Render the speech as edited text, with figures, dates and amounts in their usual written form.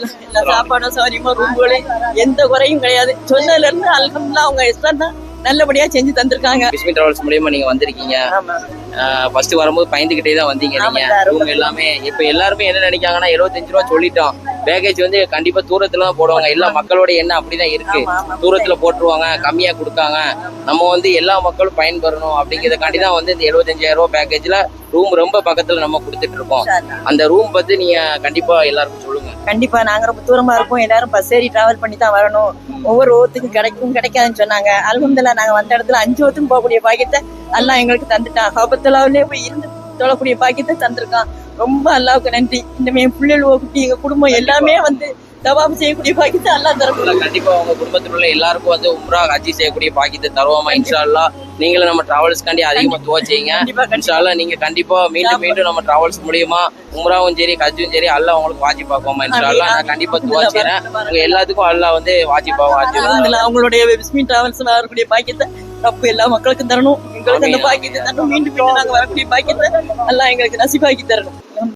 எல்லா சாப்பாடும் சௌகரியமா ரூம்களே எந்த குறையும் கிடையாது. சொன்னதுல இருந்து அல்ஹம்துலில்லாஹ் அவங்க இஷ்டம் தான் நல்லபடியா செஞ்சு தந்திருக்காங்க. பிஸ்மி டிராவல்ஸ் மூலியமா நீங்க வந்திருக்கீங்க. ஃபர்ஸ்ட் வரும்போது பயந்துகிட்டே தான் வந்தீங்க. நீங்க ரூம் எல்லாமே இப்ப எல்லாருமே என்ன நினைக்காங்கன்னா 75 ரூபா சொல்லிட்டோம், பேக்கேஜ் வந்து கண்டிப்பா தூரத்துல தான் போடுவாங்க. எல்லா மக்களோட எண்ணம் அப்படிதான் இருக்கு, தூரத்துல போட்டுருவாங்க, கம்மியா கொடுக்காங்க, நம்ம வந்து எல்லா மக்களும் பயன்பெறணும் அப்படிங்கிறதுக்காண்டி தான் வந்து இந்த 75,000 ரூபாய் பேக்கேஜ்ல ரூம் ரொம்ப பக்கத்துல நம்ம கொடுத்துட்டு இருக்கோம். அந்த ரூம் பத்தி நீங்க கண்டிப்பா எல்லாருக்கும் சொல்லுங்க. கண்டிப்பா நாங்க ரொம்ப தூரமா இருக்கோம், எல்லாரும் பஸ் ஏறி டிராவல் பண்ணி தான் வரணும், ஒவ்வொரு ஓத்துக்கும் கிடைக்கும் கிடைக்காதுன்னு சொன்னாங்க. அல்ஹம்துலில்லாஹ் நாங்க வந்த இடத்துல 5 ஓத்துக்கும் போகக்கூடிய பாக்கியத்தை அல்லாஹ் எங்களுக்கு தந்துட்டான். காபத்துல்லாவிலே போய் இருந்து தொழக்கூடிய பாக்கியத்தை தந்திருக்கான். ரொம்ப அல்லாவுக்கு நன்றி. இந்த பிள்ளைகள் குட்டி எங்க குடும்பம் எல்லாமே வந்து தவாப் செய்யக்கூடிய பாக்கியத்தை அல்லாஹ் தரணும். கண்டிப்பா உங்க குடும்பத்தில் உள்ள எல்லாருக்கும் வந்து உம்ரா ஹஜ்ஜி செய்யக்கூடிய பாக்கியத்தை தருவோமா இன்ஷா அல்லாஹ். நீங்களும் நம்ம டிராவல்ஸ்காண்டி அதிகமா துவா செய்யுங்க இன்ஷா அல்லாஹ். நீங்க கண்டிப்பா மீண்டும் நம்ம டிராவல்ஸ் மூலியமா உம்ராவும் சரி ஹஜ்ஜும் சரி அல்லாஹ் உங்களுக்கு வாஜிபாக்குமா இன்ஷா அல்லாஹ். நான் கண்டிப்பா துவா செய்றேன் உங்க எல்லாத்துக்கும் அல்லாஹ் வந்து வாஜிபாக்கும். அவங்களுடைய பிஸ்மி டிராவல்ஸ் வரக்கூடிய பாக்கியத்தை ரப்பு எல்லா மக்களுக்கும் தரணும். எங்களுக்கு அந்த பாக்கியத்தை தரணும். மீண்டும் நாங்க வரக்கூடிய பாக்கியத்தை அல்லாஹ் எங்களுக்கு நசீபாக்கி தரணும்.